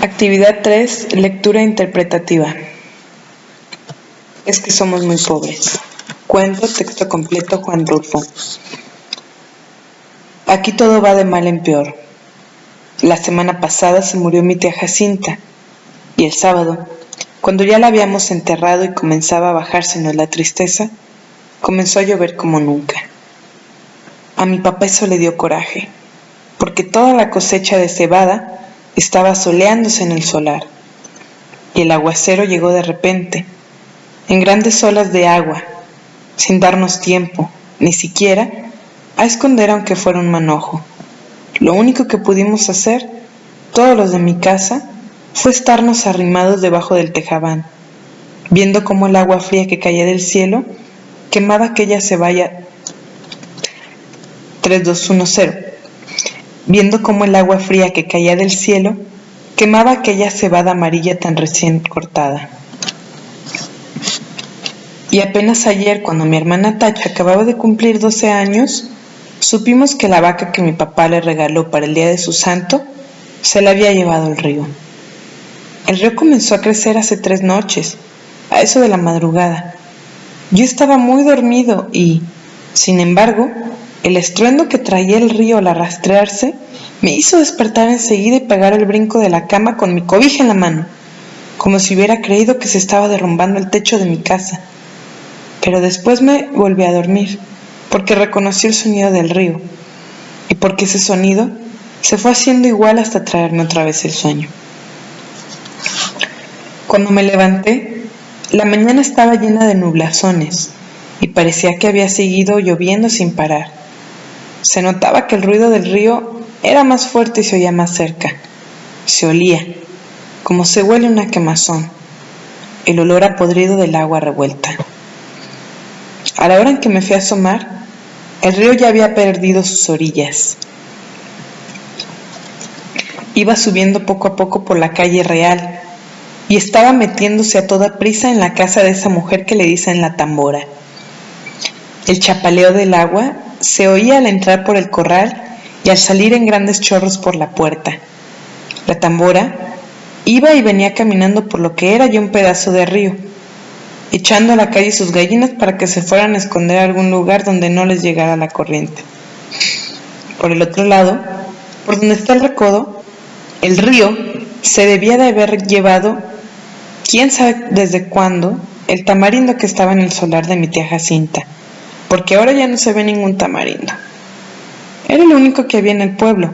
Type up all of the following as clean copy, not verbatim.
Actividad 3. Lectura interpretativa. Es que somos muy pobres. Cuento, texto completo, Juan Rulfo. Aquí todo va de mal en peor. La semana pasada se murió mi tía Jacinta, y el sábado, cuando ya la habíamos enterrado y comenzaba a bajársenos la tristeza, comenzó a llover como nunca. A mi papá eso le dio coraje, porque toda la cosecha de cebada estaba soleándose en el solar, y el aguacero llegó de repente, en grandes olas de agua, sin darnos tiempo, ni siquiera, a esconder aunque fuera un manojo. Lo único que pudimos hacer, todos los de mi casa, fue estarnos arrimados debajo del tejabán, viendo cómo el agua fría que caía del cielo quemaba aquella cebada. 3, 2, 1, 0. Viendo cómo el agua fría que caía del cielo quemaba aquella cebada amarilla tan recién cortada. Y apenas ayer, cuando mi hermana Tacha acababa de cumplir 12 años, supimos que la vaca que mi papá le regaló para el día de su santo se la había llevado al río. El río comenzó a crecer hace 3 noches, a eso de la madrugada. Yo estaba muy dormido y, sin embargo, el estruendo que traía el río al arrastrarse me hizo despertar enseguida y pegar el brinco de la cama con mi cobija en la mano, como si hubiera creído que se estaba derrumbando el techo de mi casa. Pero después me volví a dormir, porque reconocí el sonido del río, y porque ese sonido se fue haciendo igual hasta traerme otra vez el sueño. Cuando me levanté, la mañana estaba llena de nublazones, y parecía que había seguido lloviendo sin parar. Se notaba que el ruido del río era más fuerte y se oía más cerca. Se olía, como se huele una quemazón, el olor a podrido del agua revuelta. A la hora en que me fui a asomar, el río ya había perdido sus orillas. Iba subiendo poco a poco por la calle real y estaba metiéndose a toda prisa en la casa de esa mujer que le dicen la tambora. El chapaleo del agua se oía al entrar por el corral y al salir en grandes chorros por la puerta. La tambora iba y venía caminando por lo que era ya un pedazo de río, echando a la calle sus gallinas para que se fueran a esconder a algún lugar donde no les llegara la corriente. Por el otro lado, por donde está el recodo, el río se debía de haber llevado, quién sabe desde cuándo, el tamarindo que estaba en el solar de mi tía Jacinta, porque ahora ya no se ve ningún tamarindo. Era lo único que había en el pueblo,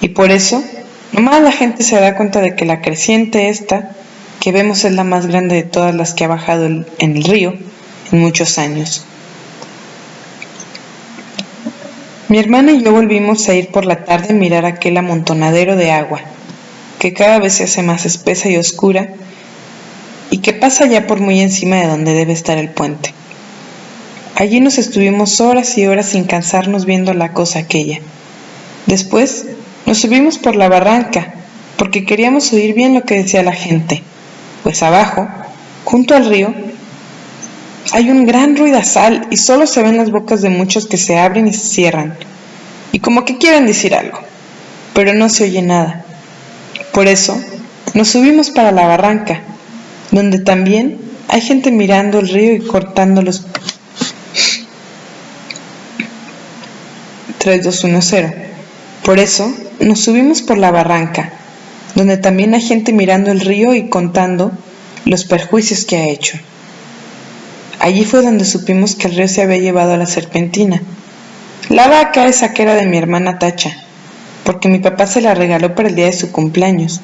y por eso nomás la gente se da cuenta de que la creciente esta que vemos es la más grande de todas las que ha bajado en el río en muchos años. Mi hermana y yo volvimos a ir por la tarde a mirar aquel amontonadero de agua, que cada vez se hace más espesa y oscura, y que pasa ya por muy encima de donde debe estar el puente. Allí nos estuvimos horas y horas sin cansarnos viendo la cosa aquella. Después nos subimos por la barranca, porque queríamos oír bien lo que decía la gente, pues abajo, junto al río, hay un gran ruidazal y solo se ven las bocas de muchos que se abren y se cierran, y como que quieren decir algo, pero no se oye nada. Por eso nos subimos para la barranca, donde también hay gente mirando el río y cortando los 3, 2, 1, 0. Por eso nos subimos por la barranca, donde también hay gente mirando el río y contando los perjuicios que ha hecho. Allí fue donde supimos que el río se había llevado a la serpentina, la vaca esa que era de mi hermana Tacha, porque mi papá se la regaló para el día de su cumpleaños,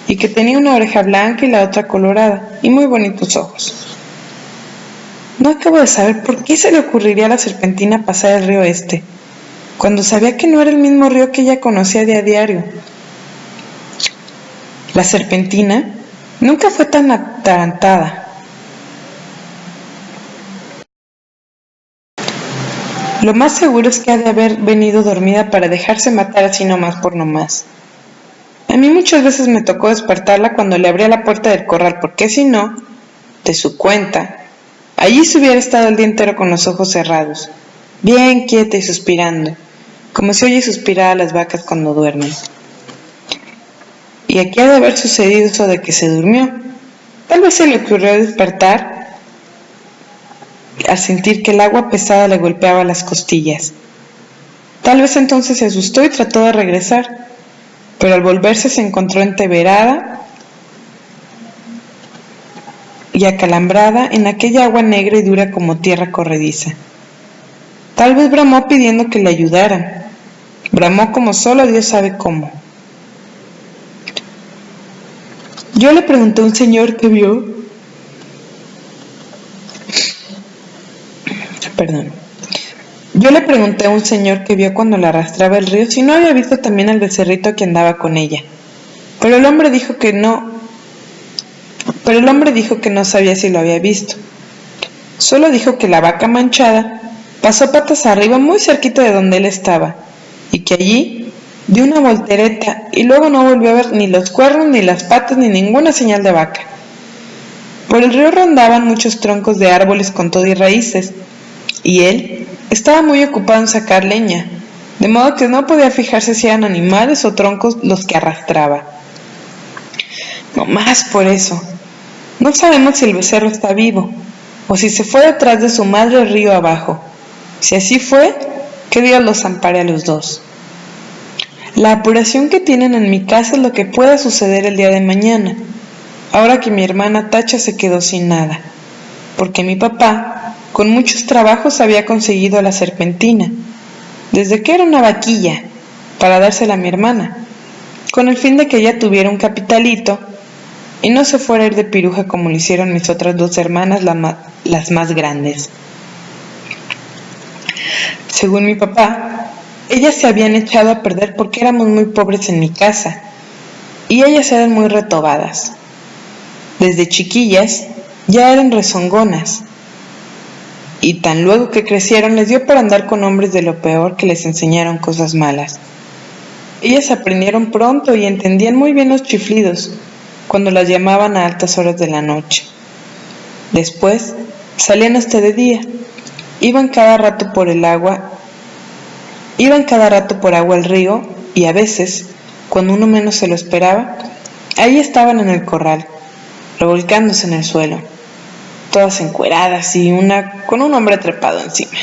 y que tenía una oreja blanca y la otra colorada, y muy bonitos ojos. No acabo de saber por qué se le ocurriría a la serpentina pasar el río este, cuando sabía que no era el mismo río que ella conocía de a diario. La serpentina nunca fue tan atarantada. Lo más seguro es que ha de haber venido dormida para dejarse matar así nomás por nomás. A mí muchas veces me tocó despertarla cuando le abría la puerta del corral, porque si no, de su cuenta, allí se hubiera estado el día entero con los ojos cerrados, bien quieta y suspirando, como se oye suspirar a las vacas cuando duermen. y aquí ha de haber sucedido eso de que se durmió. Tal vez se le ocurrió despertar al sentir que el agua pesada le golpeaba las costillas. Tal vez entonces se asustó y trató de regresar, pero al volverse se encontró entreverada y acalambrada en aquella agua negra y dura como tierra corrediza. Tal vez bramó pidiendo que le ayudaran. Bramó como solo Dios sabe cómo. Yo le pregunté a un señor que vio... Yo le pregunté a un señor que vio cuando la arrastraba el río si no había visto también al becerrito que andaba con ella. Pero el hombre dijo que no sabía si lo había visto. Solo dijo que la vaca manchada pasó patas arriba muy cerquita de donde él estaba, y que allí dio una voltereta y luego no volvió a ver ni los cuernos, ni las patas, ni ninguna señal de vaca. Por el río rondaban muchos troncos de árboles con todo y raíces, y él estaba muy ocupado en sacar leña, de modo que no podía fijarse si eran animales o troncos los que arrastraba. No más por eso. No sabemos si el becerro está vivo, o si se fue detrás de su madre río abajo. Si así fue, que Dios los ampare a los dos. La apuración que tienen en mi casa es lo que pueda suceder el día de mañana, ahora que mi hermana Tacha se quedó sin nada, porque mi papá, con muchos trabajos, había conseguido la serpentina, desde que era una vaquilla, para dársela a mi hermana, con el fin de que ella tuviera un capitalito y no se fuera a ir de piruja como lo hicieron mis otras dos hermanas, las más grandes. Según mi papá, ellas se habían echado a perder porque éramos muy pobres en mi casa, y ellas eran muy retobadas. Desde chiquillas ya eran rezongonas, y tan luego que crecieron les dio por andar con hombres de lo peor que les enseñaron cosas malas. Ellas aprendieron pronto y entendían muy bien los chiflidos cuando las llamaban a altas horas de la noche. Después salían hasta de día, iban cada rato por agua al río, y a veces, cuando uno menos se lo esperaba, ahí estaban en el corral, revolcándose en el suelo, todas encueradas y una con un hombre trepado encima.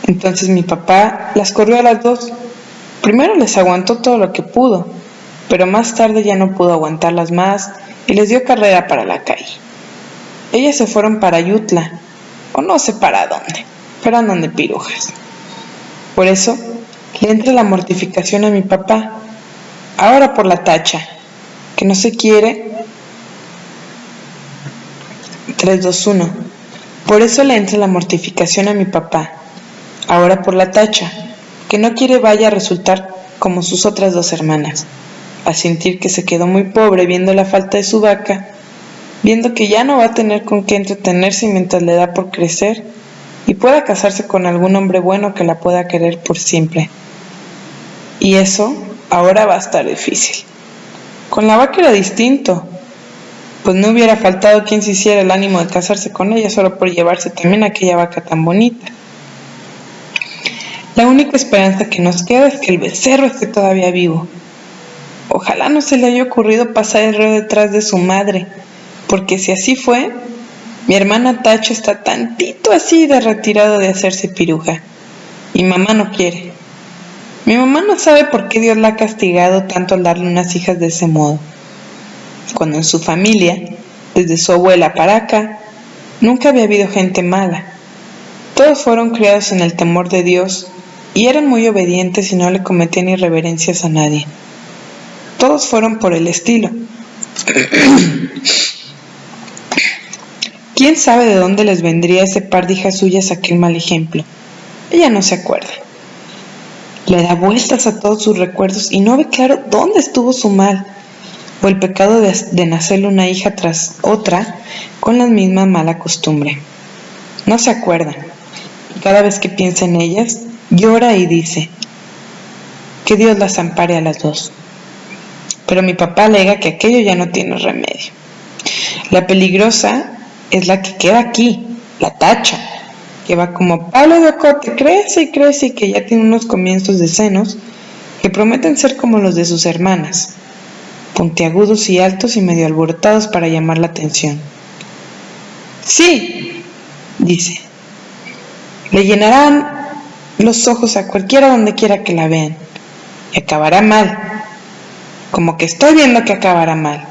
Entonces mi papá las corrió a las dos. Primero les aguantó todo lo que pudo, pero más tarde ya no pudo aguantarlas más y les dio carrera para la calle. Ellas se fueron para Yutla, o no sé para dónde, pero andan de pirujas. Por eso le entra la mortificación a mi papá, ahora por la Tacha, que no se quiere. 3, 2, 1. Por eso le entra la mortificación a mi papá, ahora por la Tacha, que no quiere vaya a resultar como sus otras dos hermanas, al sentir que se quedó muy pobre viendo la falta de su vaca, viendo que ya no va a tener con qué entretenerse mientras le da por crecer y pueda casarse con algún hombre bueno que la pueda querer por siempre. Y eso ahora va a estar difícil. Con la vaca era distinto, pues no hubiera faltado quien se hiciera el ánimo de casarse con ella solo por llevarse también aquella vaca tan bonita. La única esperanza que nos queda es que el becerro esté todavía vivo. Ojalá no se le haya ocurrido pasar el río detrás de su madre, porque si así fue, mi hermana Tacha está tantito así de retirado de hacerse piruja, y mamá no quiere. Mi mamá no sabe por qué Dios la ha castigado tanto al darle unas hijas de ese modo, cuando en su familia, desde su abuela para acá, nunca había habido gente mala. Todos fueron criados en el temor de Dios y eran muy obedientes y no le cometían irreverencias a nadie. Todos fueron por el estilo. ¿Quién sabe de dónde les vendría ese par de hijas suyas aquel mal ejemplo? Ella no se acuerda. Le da vueltas a todos sus recuerdos y no ve claro dónde estuvo su mal, o el pecado de nacerle una hija tras otra con la misma mala costumbre. No se acuerda, y cada vez que piensa en ellas, llora y dice: que Dios las ampare a las dos. Pero mi papá alega que aquello ya no tiene remedio. La peligrosa es la que queda aquí, la Tacha, que va como palo de ocote, crece y crece y que ya tiene unos comienzos de senos que prometen ser como los de sus hermanas. puntiagudos y altos y medio alborotados para llamar la atención. ¡Sí!, dice. Le llenarán los ojos a cualquiera donde quiera que la vean. Y acabará mal. Como que estoy viendo que acabará mal.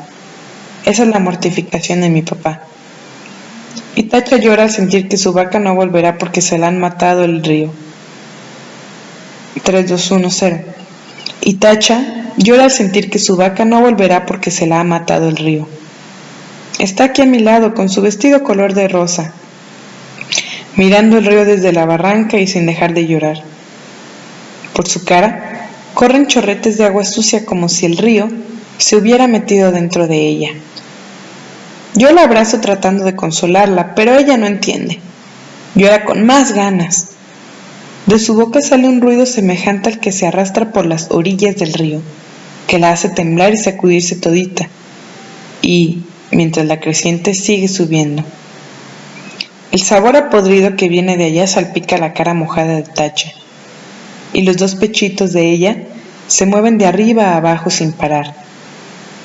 Esa es la mortificación de mi papá. Y Tacha llora al sentir que su vaca no volverá porque se la han matado el río. 3, 2, 1, 0. Y Tacha llora al sentir que su vaca no volverá porque se la ha matado el río. Está aquí a mi lado con su vestido color de rosa, mirando el río desde la barranca y sin dejar de llorar. Por su cara corren chorretes de agua sucia como si el río se hubiera metido dentro de ella. Yo la abrazo tratando de consolarla, pero ella no entiende. Llora con más ganas. De su boca sale un ruido semejante al que se arrastra por las orillas del río, que la hace temblar y sacudirse todita, y mientras la creciente sigue subiendo. El sabor a podrido que viene de allá salpica la cara mojada de Tacha, y los 2 pechitos de ella se mueven de arriba a abajo sin parar,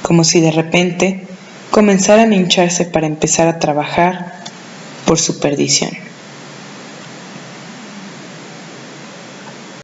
como si de repente comenzaran a hincharse para empezar a trabajar por su perdición.